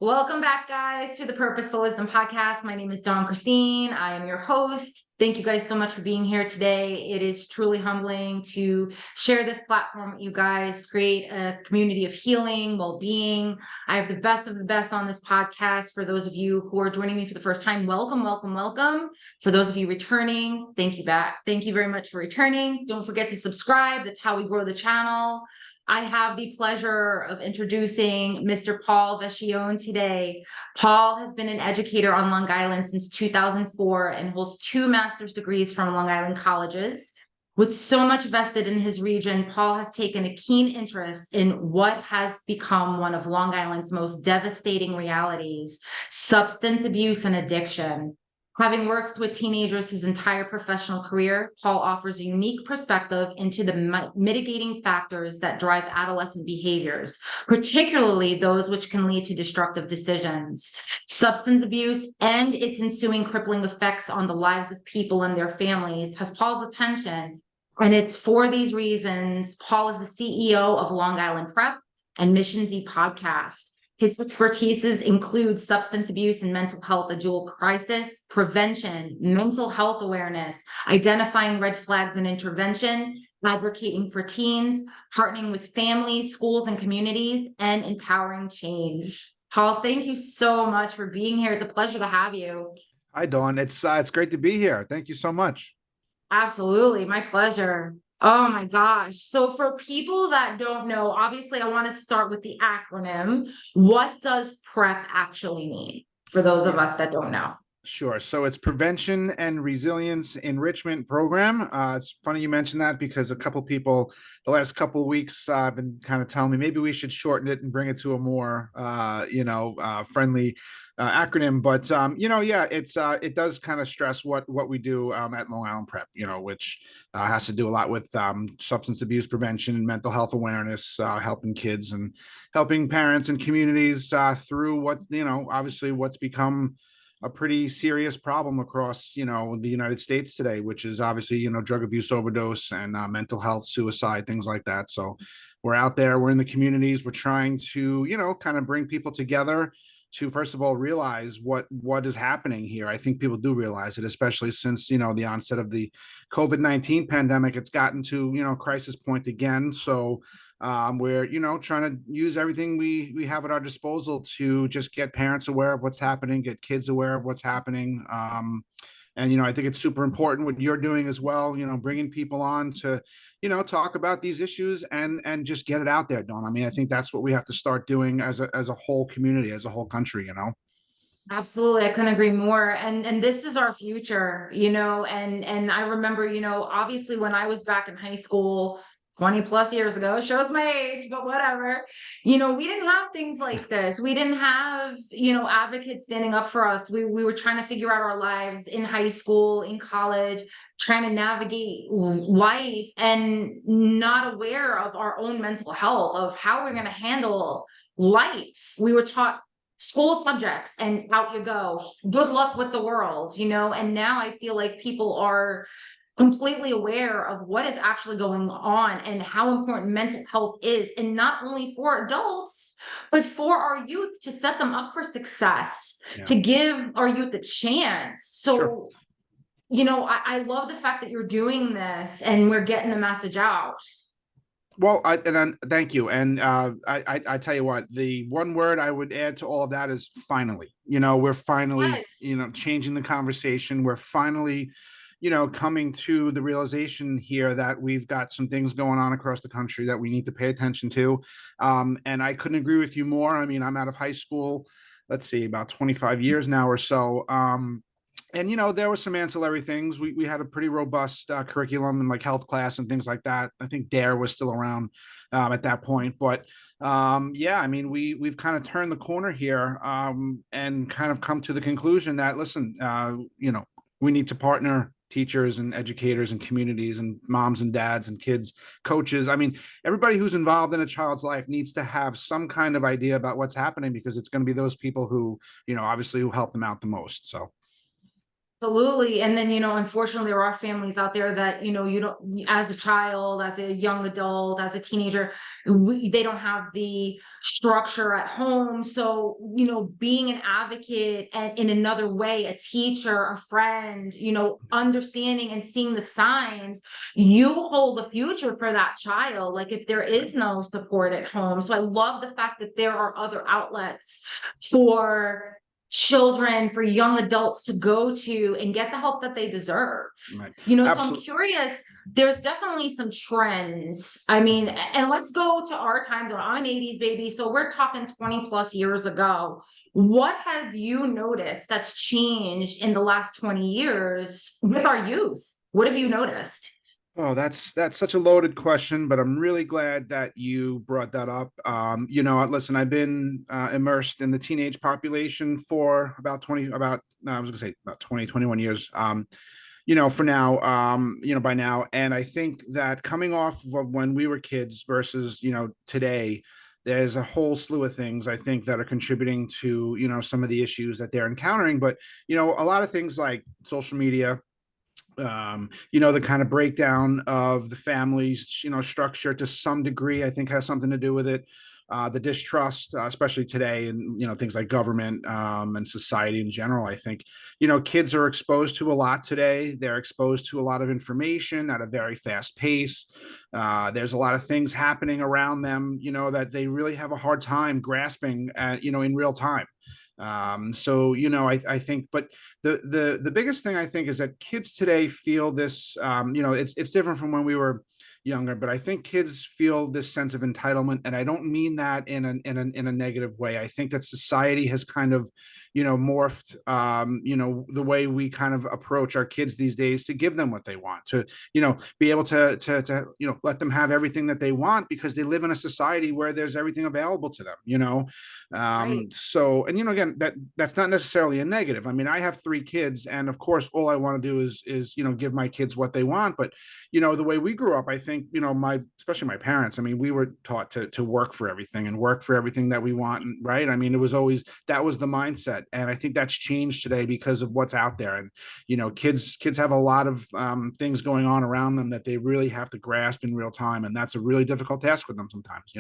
Welcome back, guys, to the Purposeful Wisdom Podcast. My name is Dawn Christine. I am your host. Thank you guys so much for being here today. It is truly humbling to share this platform with you guys, create a community of healing, well-being. I have the best of the best on this podcast. For those of you who are joining me for the first time, welcome, welcome, welcome. For those of you returning, thank you back. Thank you very much for returning. Don't forget to subscribe. That's how we grow the channel. I have the pleasure of introducing Mr. Paul Vecchione today. Paul has been an educator on Long Island since 2004 and holds 2 master's degrees from Long Island colleges. With so much vested in his region, Paul has taken a keen interest in what has become one of Long Island's most devastating realities: substance abuse and addiction. Having worked with teenagers his entire professional career, Paul offers a unique perspective into the mitigating factors that drive adolescent behaviors, particularly those which can lead to destructive decisions. Substance abuse and its ensuing crippling effects on the lives of people and their families has Paul's attention, and it's for these reasons Paul is the CEO of Long Island P.R.E.P and Mission Z podcast. His expertises include substance abuse and mental health, a dual crisis, prevention, mental health awareness, identifying red flags and intervention, advocating for teens, partnering with families, schools, and communities, and empowering change. Paul, thank you so much for being here. It's a pleasure to have you. Hi, Dawn. It's great to be here. Thank you so much. Absolutely, my pleasure. Oh my gosh. So for people that don't know, obviously I want to start with the acronym. What does P.R.E.P actually mean for those of Yeah, us that don't know? sure. So it's Prevention and Resilience Enrichment Program. It's funny you mentioned that because a couple people the last couple of weeks have been kind of telling me maybe we should shorten it and bring it to a more friendly acronym. But yeah, it does kind of stress what we do at Long Island P.R.E.P. Which has to do a lot with substance abuse prevention and mental health awareness, helping kids and helping parents and communities through what obviously what's become a pretty serious problem across the United States today, which is obviously drug abuse, overdose, and mental health, suicide, things like that. So we're out there, we're in the communities, we're trying to kind of bring people together to first of all realize what is happening here. I think people do realize it, especially since the onset of the COVID-19 pandemic. It's gotten to crisis point again. So we're trying to use everything we have at our disposal to just get parents aware of what's happening, get kids aware of what's happening. And I think it's super important what you're doing as well, bringing people on to talk about these issues and just get it out there, Dawn. I mean, I think that's what we have to start doing as a whole community, as a whole country. Absolutely, I couldn't agree more. And this is our future, and I remember, obviously when I was back in high school 20 plus years ago, shows my age, but whatever. We didn't have things like this. We didn't have, advocates standing up for us. We were trying to figure out our lives in high school, in college, trying to navigate life and not aware of our own mental health, of how we're going to handle life. We were taught school subjects and out you go. Good luck with the world, and now I feel like people are completely aware of what is actually going on and how important mental health is, and not only for adults but for our youth, to set them up for success, Yeah, to give our youth a chance. sure. So I love the fact that you're doing this and we're getting the message out. Well, thank you. And I tell you what, the one word I would add to all of that is finally. We're finally, Yes. changing the conversation. We're finally, coming to the realization here that we've got some things going on across the country that we need to pay attention to. And I couldn't agree with you more. I mean, I'm out of high school, let's see, about 25 years now or so. And there were some ancillary things. We had a pretty robust curriculum and like health class and things like that. I think DARE was still around at that point, but yeah, I mean we've kind of turned the corner here and kind of come to the conclusion that listen, we need to partner teachers and educators and communities and moms and dads and kids, coaches. I mean, everybody who's involved in a child's life needs to have some kind of idea about what's happening, because it's going to be those people who obviously who help them out the most. So. Absolutely. And then, unfortunately, there are families out there that, you don't, as a child, as a young adult, as a teenager, they don't have the structure at home. So, being an advocate and in another way, a teacher, a friend, understanding and seeing the signs, you hold the future for that child. Like if there is no support at home. So I love the fact that there are other outlets for children, for young adults to go to and get the help that they deserve. Right. So I'm Absolutely. curious, there's definitely some trends. I mean, and let's go to our times. I'm an 80s baby, so we're talking 20 plus years ago. What have you noticed that's changed in the last 20 years with our youth? What have you noticed? Oh, that's such a loaded question, but I'm really glad that you brought that up. Listen, I've been immersed in the teenage population for about 20, about no, I was gonna say about 20, 21 years. For now, by now, and I think that coming off of when we were kids versus today, there's a whole slew of things I think that are contributing to some of the issues that they're encountering. But a lot of things like social media, the kind of breakdown of the family's structure to some degree, I think has something to do with it. The distrust, especially today, and things like government, and society in general. I think kids are exposed to a lot today. They're exposed to a lot of information at a very fast pace. There's a lot of things happening around them, that they really have a hard time grasping at, in real time. So I think, but the biggest thing I think is that kids today feel this. It's different from when we were younger, but I think kids feel this sense of entitlement, and I don't mean that in a negative way. I think that society has kind of morphed the way we kind of approach our kids these days to give them what they want, to be able to let them have everything that they want because they live in a society where there's everything available to them. Right. So, and again, that's not necessarily a negative. I mean, I have three kids, and of course all I want to do is give my kids what they want. But the way we grew up, I think especially my parents, I mean, we were taught to work for everything and work for everything that we want, right? I mean, it was always, that was the mindset. And I think that's changed today because of what's out there. And kids have a lot of things going on around them that they really have to grasp in real time, and that's a really difficult task with them sometimes.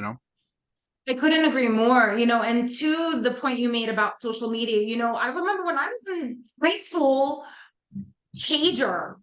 I couldn't agree more, and to the point you made about social media, I remember when I was in high school, pager,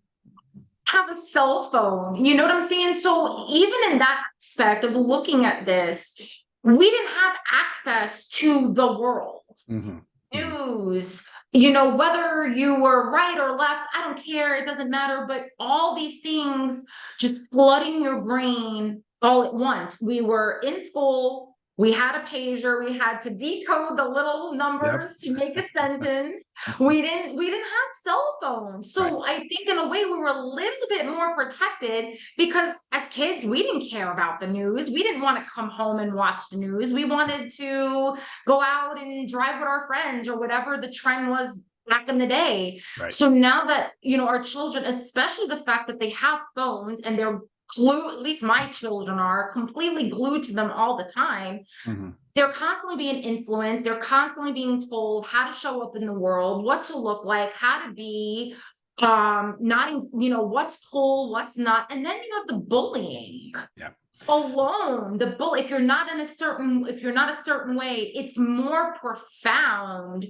have a cell phone, you know what I'm saying? So even in that aspect of looking at this, we didn't have access to the world. Mm-hmm. Mm-hmm. News, whether you were right or left, I don't care, it doesn't matter, but all these things just flooding your brain all at once. We were in school, we had a pager, we had to decode the little Yep. numbers to make a sentence. We didn't have cell phones. Right. So I think in a way we were a little bit more protected because as kids, we didn't care about the news. We didn't want to come home and watch the news. We wanted to go out and drive with our friends or whatever the trend was back in the day. Right. So now that, our children, especially the fact that they have phones and they're glued, at least my children are completely glued to them all the time. Mm-hmm. They're constantly being influenced. They're constantly being told how to show up in the world, what to look like, how to be, not, what's cool, what's not. And then you have the bullying. Yeah. Alone, the bull, if you're not a certain way, it's more profound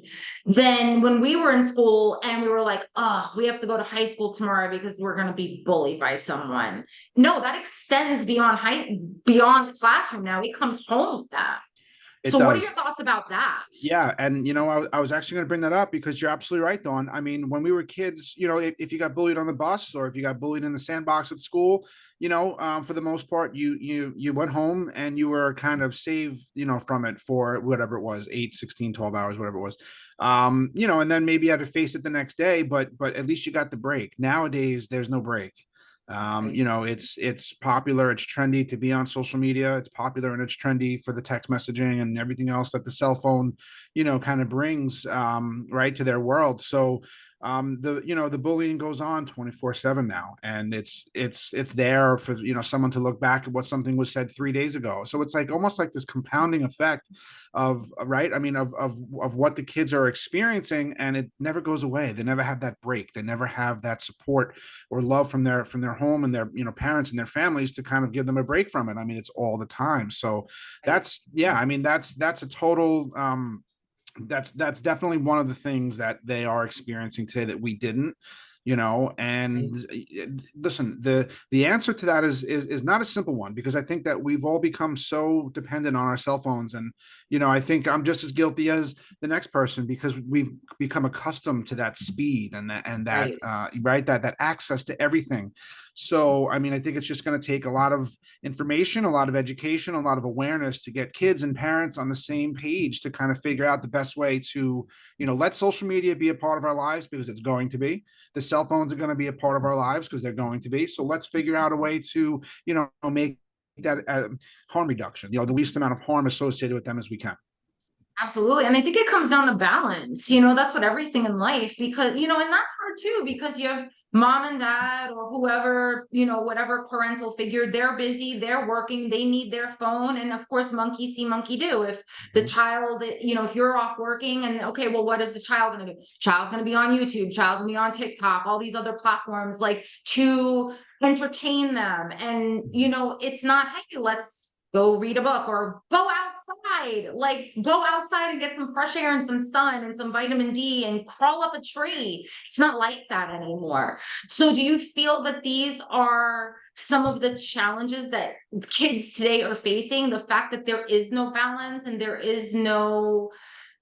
than when we were in school and we were like, oh, we have to go to high school tomorrow because we're going to be bullied by someone. No, that extends beyond the classroom. Now it comes home with that. It So what are your does. thoughts about that? Yeah, and I was actually going to bring that up because you're absolutely right, Dawn. I mean, when we were kids, if you got bullied on the bus or if you got bullied in the sandbox at school, for the most part, you went home and you were kind of saved, from it for whatever it was, 8, 16, 12 hours, whatever it was. And then maybe you had to face it the next day, but at least you got the break. Nowadays, there's no break. Right. It's popular, it's trendy to be on social media. It's popular and it's trendy for the text messaging and everything else that the cell phone, kind of brings right to their world. So the bullying goes on 24/7 now, and it's there for someone to look back at what something was said 3 days ago. So it's like almost like this compounding effect of, right, I mean, of what the kids are experiencing, and it never goes away. They never have that break. They never have that support or love from their home and their parents and their families to kind of give them a break from it. I mean, it's all the time. So that's, yeah, I mean, that's a total that's definitely one of the things that they are experiencing today that we didn't. And listen, the answer to that is not a simple one, because I think that we've all become so dependent on our cell phones. And I think I'm just as guilty as the next person, because we've become accustomed to that speed and that Right. right, that access to everything. So I mean, I think it's just going to take a lot of information, a lot of education, a lot of awareness to get kids and parents on the same page to kind of figure out the best way to let social media be a part of our lives, because it's going to be. The cell phones are going to be a part of our lives because they're going to be. So let's figure out a way to make that harm reduction, the least amount of harm associated with them as we can. Absolutely. And I think it comes down to balance. That's what everything in life, because, and that's hard too, because you have mom and dad or whoever, whatever parental figure, they're busy, they're working, they need their phone. And of course, monkey see, monkey do. If the Mhm. child, if you're off working and okay, well, what is the child going to do? Child's going to be on YouTube, child's going to be on TikTok, all these other platforms, like to entertain them. And, it's not, hey, let's go read a book or go outside, like go outside and get some fresh air and some sun and some vitamin D and crawl up a tree. It's not like that anymore. So do you feel that these are some of the challenges that kids today are facing? The fact that there is no balance and there is no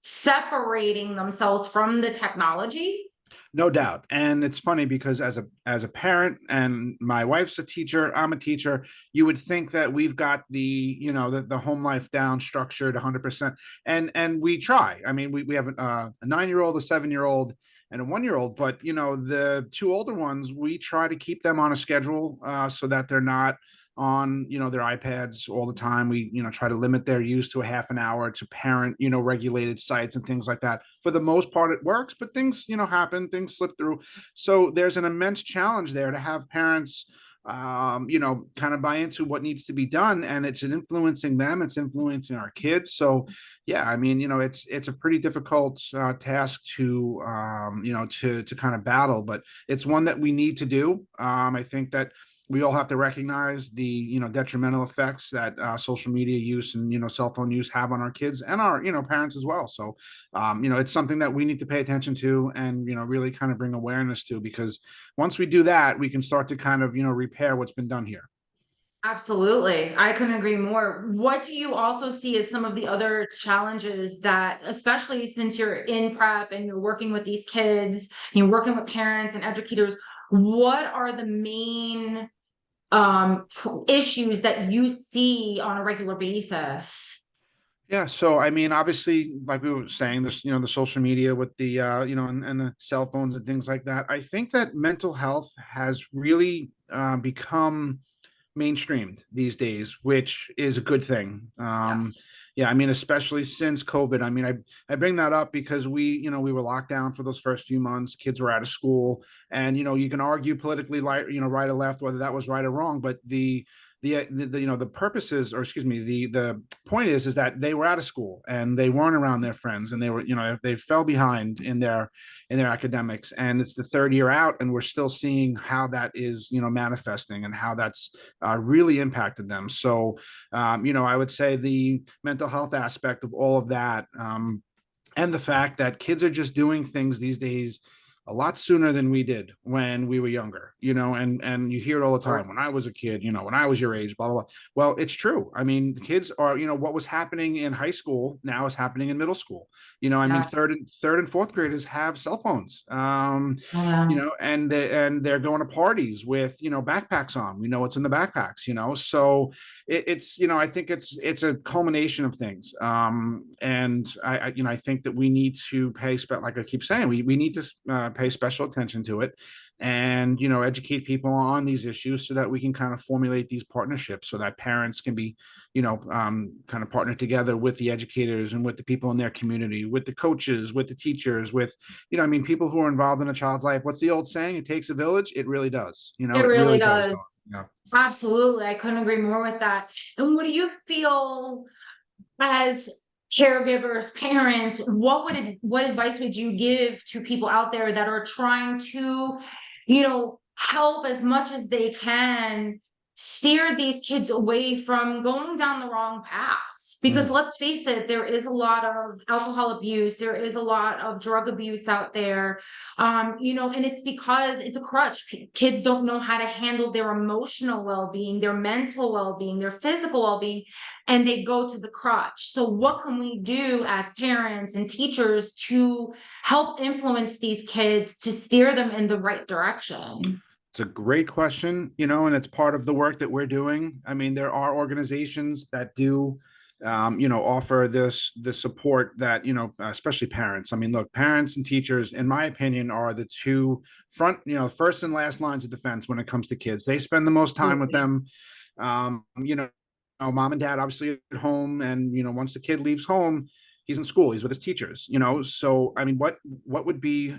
separating themselves from the technology? No doubt. And it's funny because as a parent, and my wife's a teacher, I'm a teacher, you would think that we've got the home life down, structured 100%. And we try. I mean, we have a 9-year-old, a 7-year-old, and a 1-year-old, but the two older ones, we try to keep them on a schedule, so that they're not on their iPads all the time. We try to limit their use to a half an hour to parent regulated sites and things like that. For the most part it works, but things happen, things slip through. So there's an immense challenge there to have parents kind of buy into what needs to be done, and it's influencing them, it's influencing our kids. So yeah, I mean, it's a pretty difficult task to to kind of battle, but it's one that we need to do. I think that we all have to recognize the detrimental effects that social media use and cell phone use have on our kids and our parents as well. So it's something that we need to pay attention to, and really kind of bring awareness to, because once we do that, we can start to kind of repair what's been done here. Absolutely. I couldn't agree more. What do you also see as some of the other challenges that, especially since you're in prep and you're working with these kids, you're working with parents and educators, what are the main issues that you see on a regular basis? Yeah, so I mean, obviously, like we were saying, this, the social media with the and the cell phones and things like that. I think that mental health has really become mainstreamed these days, which is a good thing. Yes. Yeah, I mean, especially since COVID. I mean, I bring that up because we were locked down for those first few months. Kids were out of school, and you can argue politically, like right or left, whether that was right or wrong. But the purposes, or excuse me, the point is that they were out of school and they weren't around their friends, and they were they fell behind in their academics, and it's the third year out, and we're still seeing how that is manifesting, and how that's really impacted them. So I would say the mental health aspect of all of that, and the fact that kids are just doing things these days a lot sooner than we did when we were younger, and you hear it all the time. When I was a kid, when I was your age, blah, blah, blah. Well, it's true. I mean, the kids are, what was happening in high school now is happening in middle school. I mean, Yes. third and fourth graders have cell phones, Yeah. and they're going to parties with, backpacks on. We know what's in the backpacks, so it's, I think it's a culmination of things. And I think that we need to like I keep saying, we need to pay special attention to it. and, educate people on these issues so that we can kind of formulate these partnerships so that parents can be, kind of partner together with the educators and with the people in their community, with the coaches, with the teachers, with, people who are involved in a child's life. What's the old saying? It takes a village. It really does. It It really really does. does. Absolutely. I couldn't agree more with that. And what do you feel as caregivers, parents, what advice would you give to people out there that are trying to, help as much as they can steer these kids away from going down the wrong path? Because Mm. let's face it, there is a lot of alcohol abuse, there is a lot of drug abuse out there. And it's because it's a crutch. Kids don't know how to handle their emotional well-being, their mental well-being, their physical well-being, and they go to the crutch. So what can we do as parents and teachers to help influence these kids to steer them in the right direction? It's a great question, and it's part of the work that we're doing. I mean, there are organizations that do, offer the support that, especially parents. I mean, look, parents and teachers, in my opinion, are the two first and last lines of defense when it comes to kids. They spend the most time with Absolutely. them. Mom and dad obviously at home, and once the kid leaves home, he's in school, he's with his teachers. So I mean, what would be,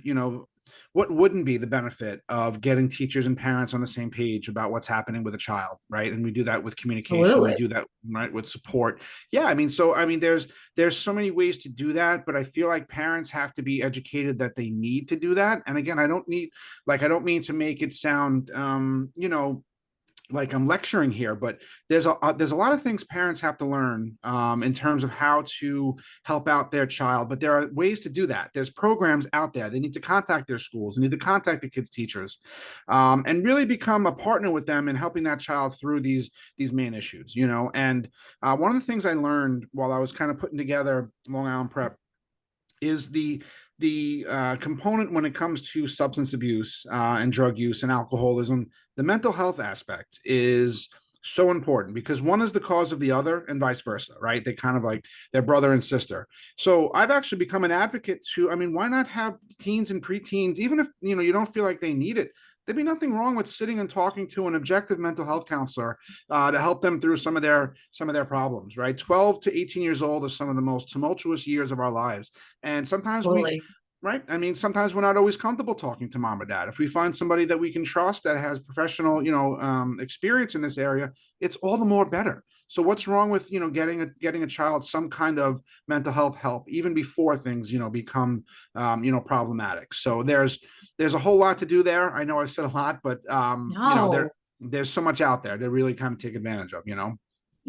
what wouldn't be the benefit of getting teachers and parents on the same page about what's happening with a child, right? And we do that with communication, we Absolutely. do that, right, with support. Yeah, I mean, there's so many ways to do that, but I feel like parents have to be educated that they need to do that. And again, I don't mean to make it sound, like I'm lecturing here, but there's a lot of things parents have to learn, in terms of how to help out their child. But there are ways to do that. There's programs out there. They need to contact their schools. They need to contact the kids' teachers, and really become a partner with them in helping that child through these main issues. And one of the things I learned while I was kind of putting together Long Island Prep is the component when it comes to substance abuse, and drug use and alcoholism. The mental health aspect is so important because one is the cause of the other and vice versa, right? They kind of like their brother and sister. So I've actually become an advocate to, I mean, why not have teens and preteens, even if, you don't feel like they need it, there'd be nothing wrong with sitting and talking to an objective mental health counselor, to help them through some of their problems. Right, 12 to 18 years old is some of the most tumultuous years of our lives, and sometimes we Absolutely. right? I mean, sometimes we're not always comfortable talking to mom or dad. If we find somebody that we can trust that has professional, experience in this area, it's all the more better. So what's wrong with, getting a child some kind of mental health help even before things, become, problematic. So there's a whole lot to do there. I know I've said a lot, but, No. there's so much out there to really kind of take advantage of.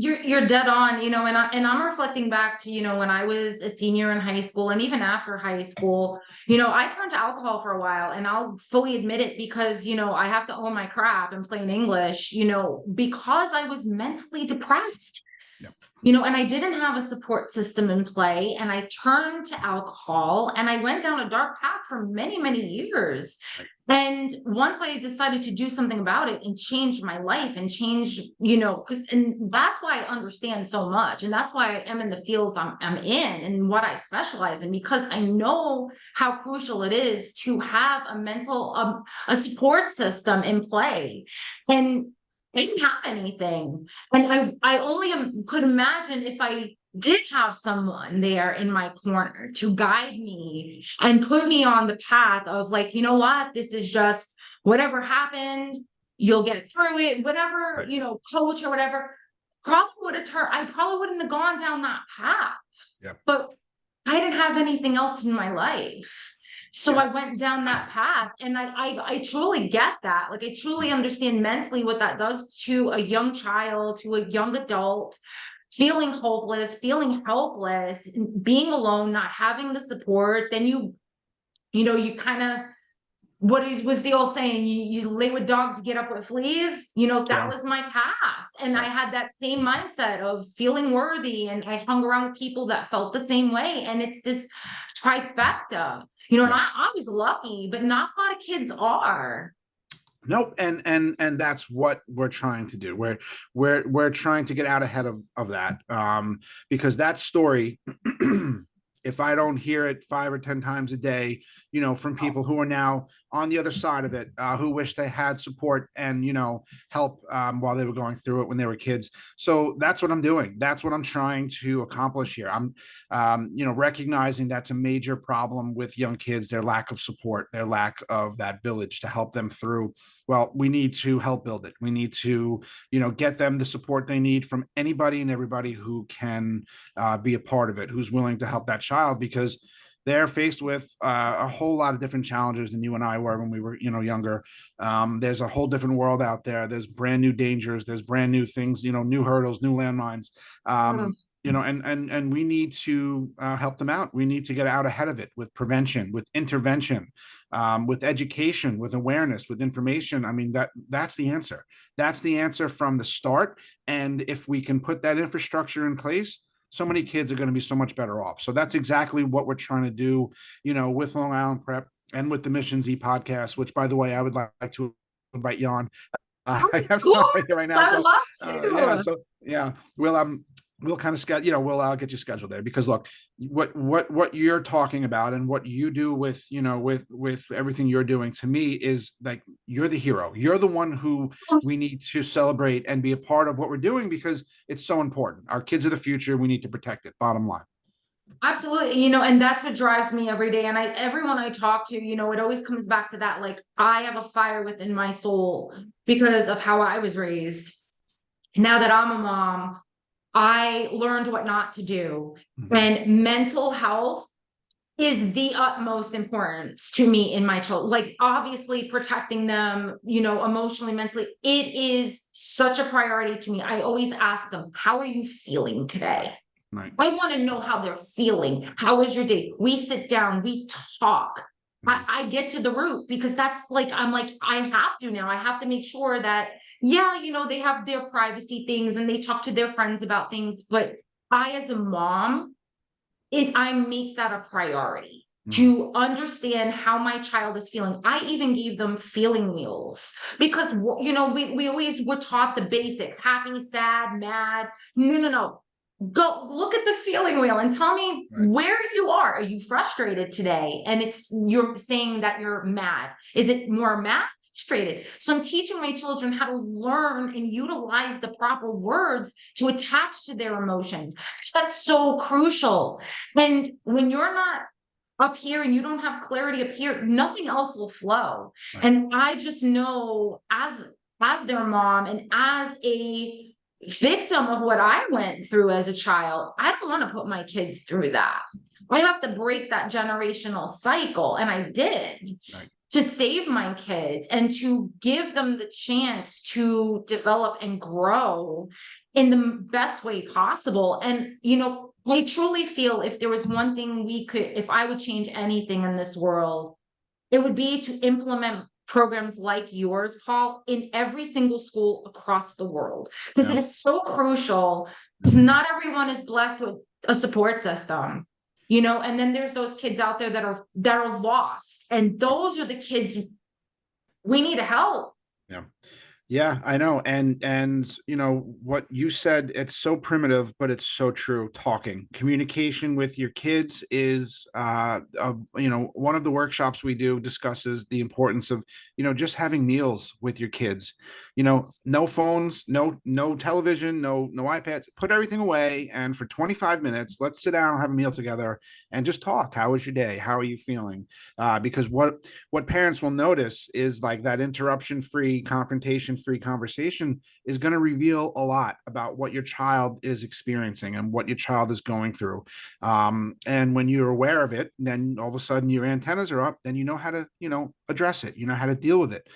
You're dead on, and I'm reflecting back to, when I was a senior in high school and even after high school, I turned to alcohol for a while, and I'll fully admit it because, I have to own my crap in plain English, because I was mentally depressed. Yep. And I didn't have a support system in play, and I turned to alcohol, and I went down a dark path for many, many years. Right. And once I decided to do something about it and change my life and change, and that's why I understand so much. And that's why I am in the fields I'm in and what I specialize in, because I know how crucial it is to have a support system in play. And I didn't have anything. And I only could imagine if I did have someone there in my corner to guide me and put me on the path of, like, you know what, this is just whatever happened, you'll get through it, whatever, Right. coach or whatever, I probably wouldn't have gone down that path. Yeah. But I didn't have anything else in my life. So Yeah. I went down that path, and I truly get that. Like, I truly understand mentally what that does to a young child, to a young adult, feeling hopeless, feeling helpless, being alone, not having the support. Then you kind of, was the old saying, you lay with dogs, you get up with fleas. That Yeah. was my path. And I Right. had that same mindset of feeling worthy. And I hung around with people that felt the same way. And it's this trifecta, and Yeah. I was lucky, but not a lot of kids are. Nope. And that's what we're trying to do. We're trying to get out ahead of that, because that story, if I don't hear it 5 or 10 times a day, from people who are now on the other side of it, who wish they had support and, help while they were going through it when they were kids. So that's what I'm doing. That's what I'm trying to accomplish here. I'm, recognizing that's a major problem with young kids, their lack of support, their lack of that village to help them through. Well, we need to help build it. We need to, get them the support they need from anybody and everybody who can be a part of it, who's willing to help that child, because they're faced with a whole lot of different challenges than you and I were when we were, younger. There's a whole different world out there. There's brand new dangers. There's brand new things, new hurdles, new landmines. And we need to help them out. We need to get out ahead of it with prevention, with intervention, with education, with awareness, with information. I mean, that's the answer. That's the answer from the start. And if we can put that infrastructure in place, so many kids are going to be so much better off. So that's exactly what we're trying to do, with Long Island Prep and with the Mission Z podcast, which, by the way, I would like to invite you on. I have Cool. right here right now. I would love to. Yeah, we'll kind of schedule, we'll get you scheduled there, because look, what you're talking about and what you do with, with everything you're doing, to me, is like, you're the hero. You're the one who we need to celebrate and be a part of what we're doing, because it's so important. Our kids are the future. We need to protect it. Bottom line. Absolutely. And that's what drives me every day. And everyone I talk to, it always comes back to that. Like, I have a fire within my soul because of how I was raised. Now that I'm a mom, I learned what not to do. Mhm. And mental health is the utmost importance to me in my children. Like, obviously protecting them, emotionally, mentally, it is such a priority to me. I always ask them, how are you feeling today? Right. I want to know how they're feeling. How was your day? We sit down, we talk. I get to the root, because that's like, I'm like, I have to now. I have to make sure that, yeah, they have their privacy things and they talk to their friends about things. But I, as a mom, I make that a priority to understand how my child is feeling. I even gave them feeling wheels, because, we always were taught the basics: happy, sad, mad. No. Go look at the feeling wheel and tell me where you are. Are you frustrated today? And you're saying that you're mad. Is it more mad? Frustrated. So I'm teaching my children how to learn and utilize the proper words to attach to their emotions. That's so crucial. And when you're not up here and you don't have clarity up here, nothing else will flow. Right. And I just know, as their mom and as a victim of what I went through as a child, I don't want to put my kids through that. I have to break that generational cycle. And I did. Right. To save my kids and to give them the chance to develop and grow in the best way possible. And, I truly feel, if there was one thing if I would change anything in this world, it would be to implement programs like yours, Paul, in every single school across the world, because it is so crucial, because not everyone is blessed with a support system, and then there's those kids out there that are lost, and those are the kids we need to help. Yeah, I know. And what you said, it's so primitive, but it's so true. Talking, communication with your kids is one of the workshops we do discusses the importance of, just having meals with your kids. No phones, no television, no iPads. Put everything away, and for 25 minutes, let's sit down and have a meal together and just talk. How was your day? How are you feeling? Because what parents will notice is, like, that interruption-free, confrontation-free conversation is going to reveal a lot about what your child is experiencing and what your child is going through. And when you're aware of it, then all of a sudden your antennas are up. Then you know how to, address it. You know how to deal with it.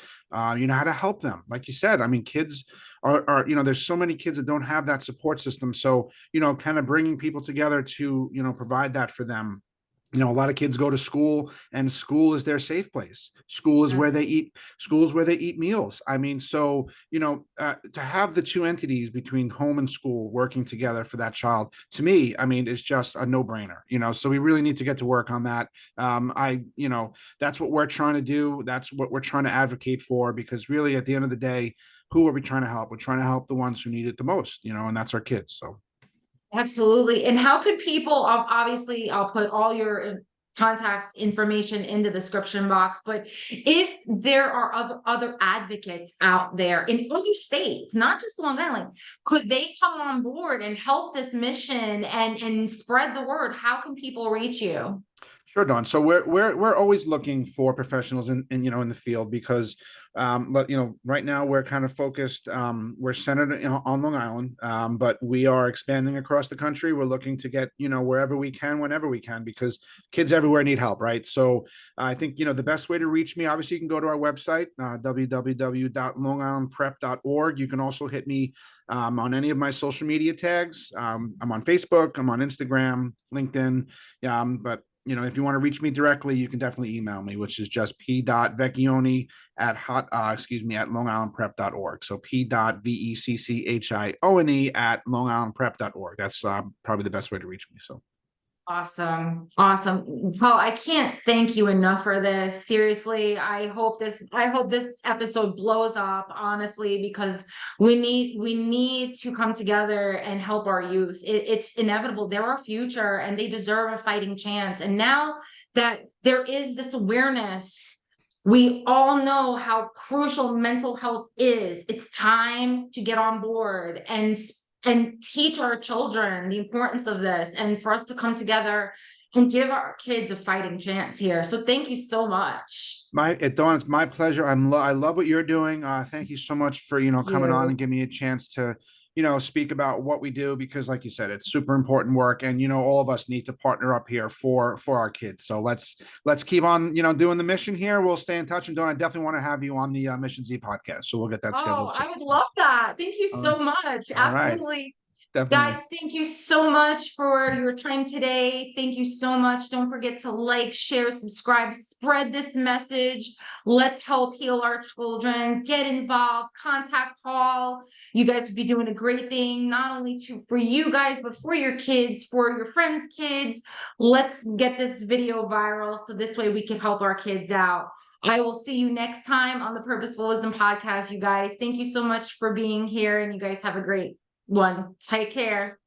You know how to help them. Like you said, I mean, kids are there's so many kids that don't have that support system. So, kind of bringing people together to, provide that for them. A lot of kids go to school, and school is their safe place. School is where they eat. School is where they eat meals. I mean, so, to have the two entities between home and school working together for that child, to me, I mean, is just a no-brainer. So we really need to get to work on that. That's what we're trying to do. That's what we're trying to advocate for, because really, at the end of the day, who are we trying to help? We're trying to help the ones who need it the most, and that's our kids. So. Absolutely. And how could people, obviously, I'll put all your contact information in the description box. But if there are other advocates out there in other states, not just Long Island, could they come on board and help this mission and spread the word? How can people reach you? Sure, Dawn. So we're always looking for professionals in in the field because right now we're kind of focused, we're centered on Long Island, but we are expanding across the country. We're looking to get wherever we can, whenever we can, because kids everywhere need help, right? So I think the best way to reach me, obviously, you can go to our website, www.longislandprep.org. You can also hit me on any of my social media tags. I'm on Facebook, I'm on Instagram, LinkedIn, but if you want to reach me directly, you can definitely email me, which is just p.vecchione at longislandprep.org. So p.vecchione at longislandprep.org. That's probably the best way to reach me. So Awesome. Awesome. Well, I can't thank you enough for this. Seriously, I hope this episode blows up, honestly, because we need to come together and help our youth. It's inevitable. They're our future and they deserve a fighting chance. And now that there is this awareness, we all know how crucial mental health is. It's time to get on board and teach our children the importance of this and for us to come together and give our kids a fighting chance here. So thank you so much. Dawn, it's my pleasure. I love what you're doing. Thank you so much for coming on and giving me a chance to speak about what we do, because like you said, it's super important work, and all of us need to partner up here for our kids. So let's keep on doing the mission here. We'll stay in touch, and Dawn, I definitely want to have you on the Mission Z podcast, so we'll get that Oh, scheduled too. I would love that. Thank you All so much. right, Absolutely. Guys, definitely. thank you so much for your time today. Thank you so much. Don't forget to like, share, subscribe, spread this message. Let's help heal our children. Get involved. Contact Paul. You guys would be doing a great thing, not only for you guys, but for your kids, for your friends' kids. Let's get this video viral so this way we can help our kids out. I will see you next time on the Purposeful Wisdom podcast, you guys. Thank you so much for being here, and you guys have a great one. Take care.